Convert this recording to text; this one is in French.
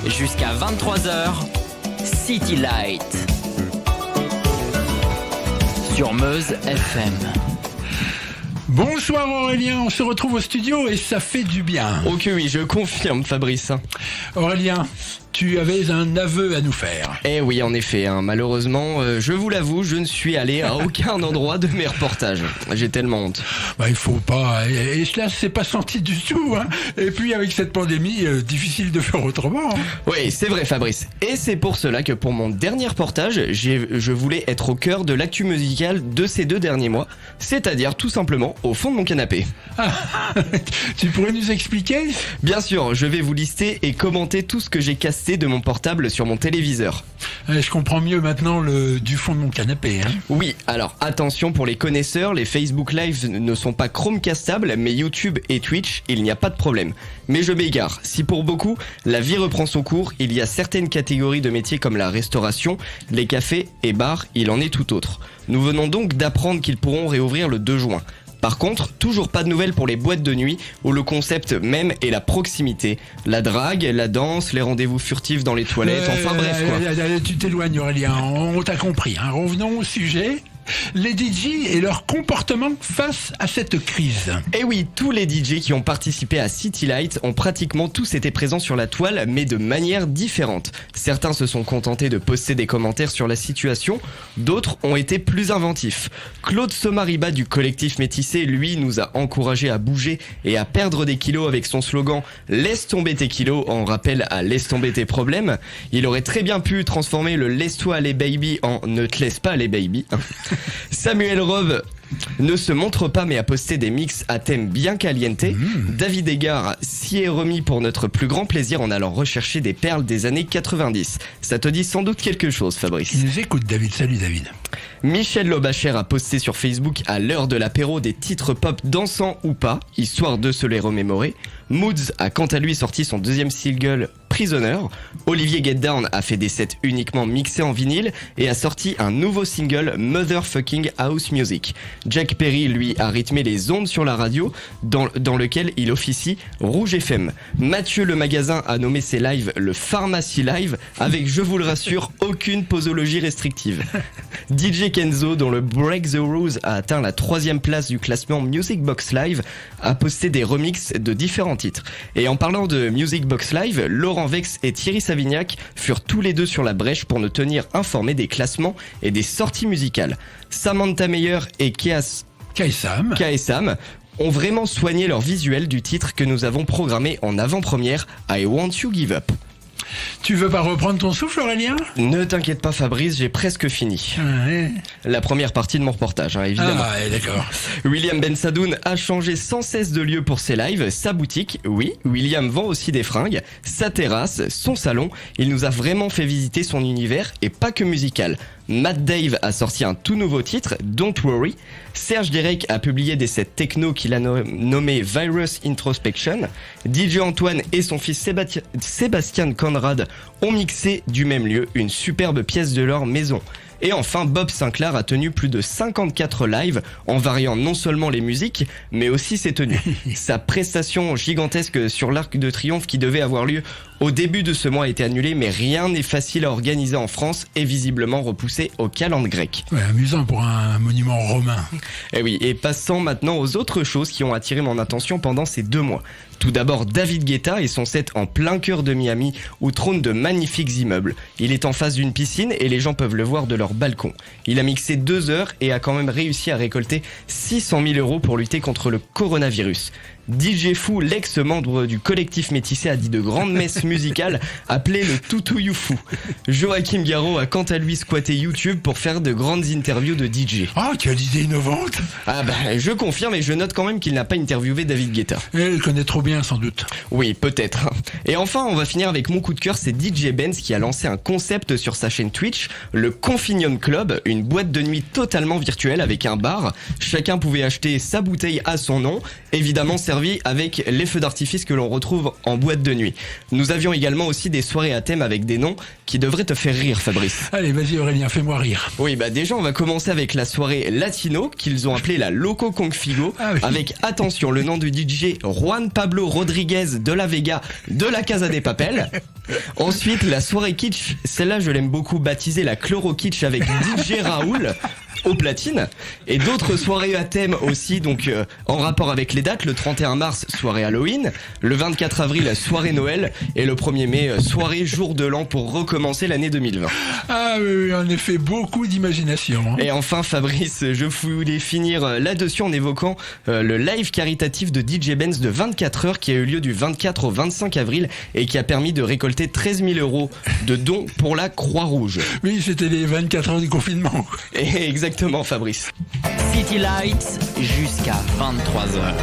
Jusqu'à 23h, City Light. Sur Meuse FM. Bonsoir Aurélien, on se retrouve au studio et ça fait du bien. Oh que oui, je confirme Fabrice. Aurélien, tu avais un aveu à nous faire. Eh oui, en effet, malheureusement, je vous l'avoue, je ne suis allé à aucun endroit de mes reportages. J'ai tellement honte. Il faut pas, et cela s'est pas senti du tout, hein. Et puis avec cette pandémie, difficile de faire autrement. Oui, c'est vrai Fabrice. Et c'est pour cela que pour mon dernier reportage, je voulais être au cœur de l'actu musicale de ces 2 derniers mois, c'est-à-dire tout simplement au fond de mon canapé. Tu pourrais nous expliquer ? Bien sûr, je vais vous lister et commenter tout ce que j'ai casté de mon portable sur mon téléviseur. Je comprends mieux maintenant du fond de mon canapé. Hein. Oui, alors attention pour les connaisseurs, les Facebook Live ne sont pas Chromecastables, mais YouTube et Twitch, il n'y a pas de problème. Mais je m'égare, si pour beaucoup, la vie reprend son cours, il y a certaines catégories de métiers comme la restauration, les cafés et bars, il en est tout autre. Nous venons donc d'apprendre qu'ils pourront réouvrir le 2 juin. Par contre, toujours pas de nouvelles pour les boîtes de nuit où le concept même est la proximité. La drague, la danse, les rendez-vous furtifs dans les toilettes, enfin bref quoi. Tu t'éloignes Aurélien, on t'a compris. Hein. Revenons au sujet. Les DJ et leur comportement face à cette crise. Et oui, tous les DJ qui ont participé à City Light ont pratiquement tous été présents sur la toile, mais de manière différente. Certains se sont contentés de poster des commentaires sur la situation, d'autres ont été plus inventifs. Claude Somariba du collectif Métissé, lui, nous a encouragés à bouger et à perdre des kilos avec son slogan « Laisse tomber tes kilos » en rappel à « Laisse tomber tes problèmes ». Il aurait très bien pu transformer le « Laisse-toi aller baby » en « Ne te laisse pas aller baby ». Samuel Rowe ne se montre pas mais a posté des mix à thème bien caliente. David Égard s'y est remis pour notre plus grand plaisir en allant rechercher des perles des années 90. Ça te dit sans doute quelque chose Fabrice. Il nous écoute David, salut David. Michel Lobacher a posté sur Facebook à l'heure de l'apéro des titres pop dansants ou pas, histoire de se les remémorer. Moods a quant à lui sorti son 2e single Prisoner. Olivier Get Down a fait des sets uniquement mixés en vinyle et a sorti un nouveau single Motherfucking House Music. Jack Perry lui a rythmé les ondes sur la radio dans lequel il officie Rouge FM. Mathieu le magasin a nommé ses lives le Pharmacy Live avec, je vous le rassure, aucune posologie restrictive. DJ Kenzo, dont le Break the Rules a atteint la 3e place du classement Music Box Live, a posté des remixes de différents titres. Et en parlant de Music Box Live, Laurent Vex et Thierry Savignac furent tous les deux sur la brèche pour nous tenir informés des classements et des sorties musicales. Samantha Meyer et KSM ont vraiment soigné leur visuel du titre que nous avons programmé en avant-première, I Want You Give Up. Tu veux pas reprendre ton souffle Aurélien ? Ne t'inquiète pas Fabrice, j'ai presque fini. Ouais. La première partie de mon reportage, évidemment. Ah ouais, d'accord. William Bensadoun a changé sans cesse de lieu pour ses lives, sa boutique, oui, William vend aussi des fringues, sa terrasse, son salon, il nous a vraiment fait visiter son univers et pas que musical. Matt Dave a sorti un tout nouveau titre, Don't Worry. Serge Derek a publié des sets techno qu'il a nommé Virus Introspection. DJ Antoine et son fils Sébastien Conrad ont mixé du même lieu une superbe pièce de leur maison. Et enfin, Bob Sinclair a tenu plus de 54 lives en variant non seulement les musiques, mais aussi ses tenues. Sa prestation gigantesque sur l'Arc de Triomphe qui devait avoir lieu au début de ce mois a été annulée, mais rien n'est facile à organiser en France et visiblement repoussé au calendrier grec. Ouais, amusant pour un monument romain. Et oui, et passons maintenant aux autres choses qui ont attiré mon attention pendant ces 2 mois. Tout d'abord, David Guetta et son set en plein cœur de Miami où trônent de magnifiques immeubles. Il est en face d'une piscine et les gens peuvent le voir de leur balcon. Il a mixé 2 heures et a quand même réussi à récolter 600 000 € pour lutter contre le coronavirus. DJ Fou, l'ex-membre du collectif Métissé, a dit de grandes messes musicales appelées le Toutou You Fou. Joachim Garraud a quant à lui squatté YouTube pour faire de grandes interviews de DJ. Ah, quelle idée innovante! Ah je confirme et je note quand même qu'il n'a pas interviewé David Guetta. Il le connaît trop bien sans doute. Oui, peut-être. Et enfin, on va finir avec mon coup de cœur, c'est DJ Benz qui a lancé un concept sur sa chaîne Twitch, le Confinium Club, une boîte de nuit totalement virtuelle avec un bar. Chacun pouvait acheter sa bouteille à son nom, évidemment servie servi avec les feux d'artifice que l'on retrouve en boîte de nuit. Nous avions également aussi des soirées à thème avec des noms qui devraient te faire rire, Fabrice. Allez, vas-y Aurélien, fais-moi rire. Oui, bah déjà on va commencer avec la soirée latino qu'ils ont appelée la Loco Configo, avec, attention, le nom du DJ Juan Pablo Rodriguez de la Vega de la Casa de Papel. Ensuite, la soirée kitsch, celle-là je l'aime beaucoup, baptisée la Chloro Kitsch avec DJ Raoul au platine, et d'autres soirées à thème aussi, donc en rapport avec les dates. Le 31 mars, soirée Halloween, le 24 avril, soirée Noël, et le 1er mai, soirée jour de l'an pour recommencer l'année 2020. Ah oui, en effet, beaucoup d'imagination. Hein. Et enfin Fabrice, je voulais finir là-dessus en évoquant le live caritatif de DJ Benz de 24 heures qui a eu lieu du 24 au 25 avril et qui a permis de récolter 13 000 € de dons pour la Croix-Rouge. Oui, c'était les 24 heures du confinement. Et exactement, Fabrice. City Lights jusqu'à 23h.